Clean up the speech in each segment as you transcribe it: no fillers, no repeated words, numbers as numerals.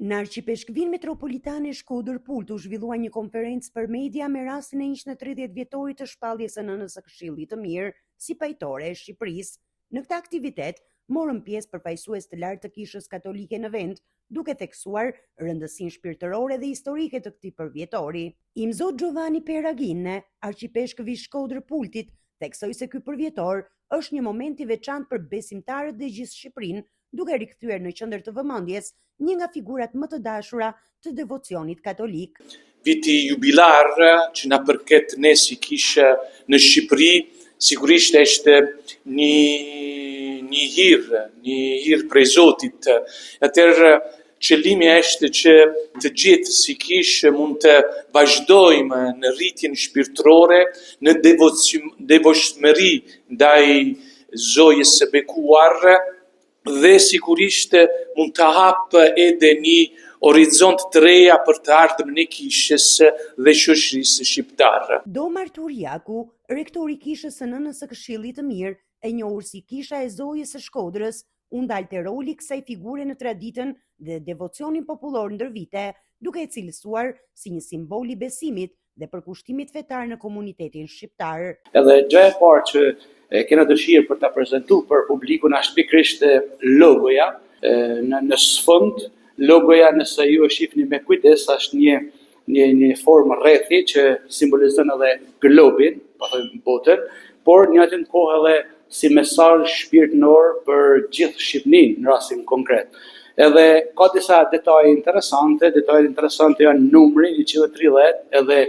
Në Arqipeshkvinë Metropolitane Shkodër Pult u zhvillua një konferencë për media me rastin e 130 vjetorit të shpalljes së nënës së Këshillit të Mirë si pajtore e Shqipërisë. Në këtë aktivitet morën pjesë përfaqësues të lartë të Kishës Katolike në vend, duke theksuar rëndësinë shpirtërore dhe historike të këtij përvjetori. Imzot Giovanni Peragine, arqipeshkëvi Shkodër Pultit, theksoi se ky përvjetor është një moment i veçantë për besimtarët dhe gjithë Shqipërinë, duke rikthyer në qendër të vëmendjes një nga figurat më të dashura të devocionit katolik. Viti jubilar që na përket ne si kishë në Shqipëri, sigurisht është një hir prej Zotit. Atëherë qëllimi është që të gjithë si kishë mund të vazhdojmë në rritjen shpirtërore, në devotshmëri ndaj Zojës së bekuar, dhe sigurisht mund të hapë edhe një horizont të reja për të ardhmen e kishës dhe shoqërisë shqiptare. Dom Artur Jaku, rektori i Kishës së Nënës së Këshillit të Mirë, e njohur si Kisha e Zojës së Shkodrës, u ndal te roli kësaj figure në traditën dhe devocionin popullor ndër vite, duke e cilësuar si një simbol i besimit dhe përkushtimit fetar në komunitetin shqiptar. Edhe gjëja e parë që kena dëshirë për ta prezantuar për publikun është pikërisht logoja. Në sfond, logoja, nëse ju e shihni me kujdes, është një formë rrethi që simbolizon edhe globin, po thënë botën, por në atë kohë edhe si mesazh shpirtëror për gjithë Shqipërinë në rastin konkret. Edhe ka disa detaje interesante janë numri 130, edhe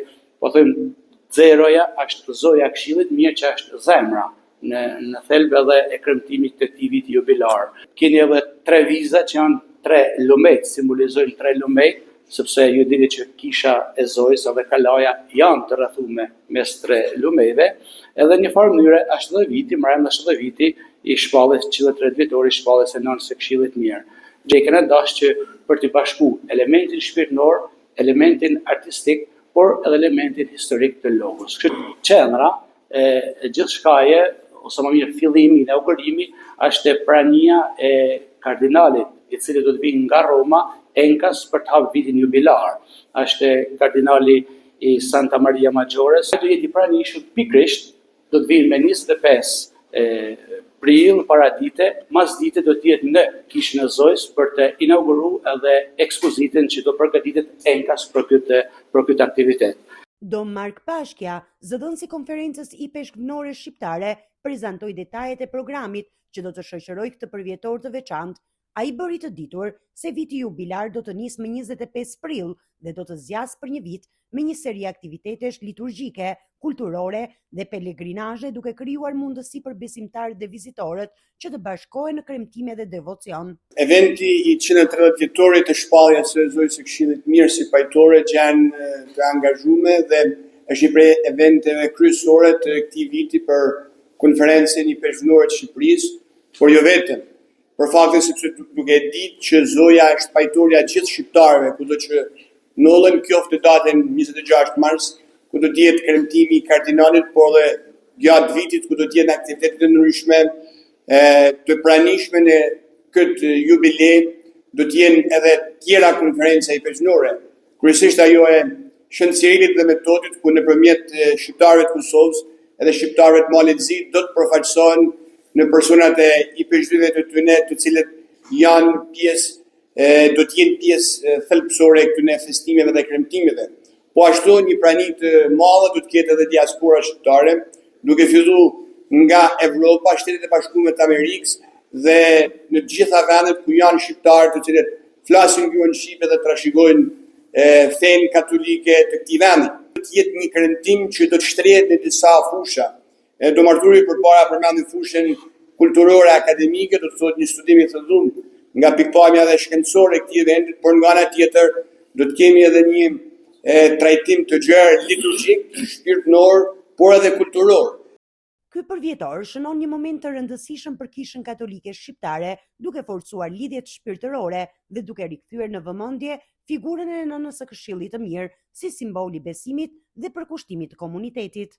po thënë zeroja është Zoja e Këshillit Mirë, që është zemra në thelb edhe e kremtimit të këtij viti jubilar. Keni edhe 3 viza që janë 3 lumejt, simbolizojnë 3 lumejt, sepse ju dini që Kisha e Zojës edhe kalaja janë të rrethuar mes 3 lumejve, edhe një farë mënyre është edhe viti, brenda është edhe viti i shpalljes 130 vjetori i shpalljes së Nënës së Këshillit Mirë. Gjë kena dashur që për të bashkuar elementin shpirtëror, elementin artistik, por edhe elementin historik të logos. Qendra e gjithë shkaje, ose më mirë fillimi, inaugurimi, është prania e kardinalit, i cili do të vinë nga Roma, enkas për të hapur vitin jubilar. Është kardinali i Santa Maria Maggiores. Do jetë i pranishëm pikërisht, do të vinë me 25 prill paradite, mas dite do të jetë në Kishën e Zojës për të inauguruar edhe ekspozitën që do përgatitet enkas për këtë aktivitet. Dom Mark Pashkja, zëdhënësi konferencës i peshkëpunëtore shqiptare, prezantoi detajet e programit që do të shoqërojë këtë përvjetor të veçantë. Ai bëri të ditur se viti jubilar do të nisë më 25 prill dhe do të zgjasë për një vit me një seri aktivitetesh liturgjike, kulturore dhe pelegrinazhe, duke krijuar mundësi për besimtarët dhe vizitorët që të bashkohen në kremtime dhe devocion. Eventi i 130 vjetorit të shpalljes së Zojës së Këshillit Mirë si pajtore që janë të angazhuar dhe është një prej eventeve kryesore të këtij viti për konferencën i peshqpunëtorëve të Shqipërisë, por jo vetëm. Për faktin sepse duke ditë që Zoja është pajtoria e gjithë shqiptarëve, kudo që nolën qoftë datën 26 mars, ku do të jetë kremtimi i kardinalit, por edhe gjatë vitit ku do të jenë aktivitete të ndryshme të pranishme në këtë jubilej, do të jenë edhe tjera konferenca i peshqpunëtorë. Kryesisht ajo e Shëncirit dhe Metodit, ku nëpërmjet shqiptarëve të Kosovës edhe shqiptarëve të Malezit do të përfaqësohen në personat e i peshqpunëtorëve të tyre, të cilët janë do të jenë pjesë thelbësore e këtyre festimeve dhe kremtimeve. Po ashtu një prani të madhe do të ketë edhe diaspora shqiptare, duke filluar nga Evropa, Shtetet e Bashkuara të Amerikës dhe në të gjitha vendet ku janë shqiptarë të cilët flasin gjuhën shqipe dhe trashëgojnë fenë katolike të këtij vendi. Do të jetë një kremtim që do të shtrehet në disa fusha. Dom Arturi përpara përmendi fushën kulturore akademike, do të thotë një studim i thellum nga pikpamja dhe shkencore e këtij eventi, por nga ana tjetër do të kemi edhe një trajtim të gjerë liturgjik, shpirtëror, por edhe kulturor. Ky përvjetor shënon një moment të rëndësishëm për Kishën Katolike Shqiptare, duke forcuar lidhjet shpirtërore dhe duke rikthyer në vëmendje figurën e Nënës së Këshillit të Mirë si simbol i besimit dhe përkushtimit të komunitetit.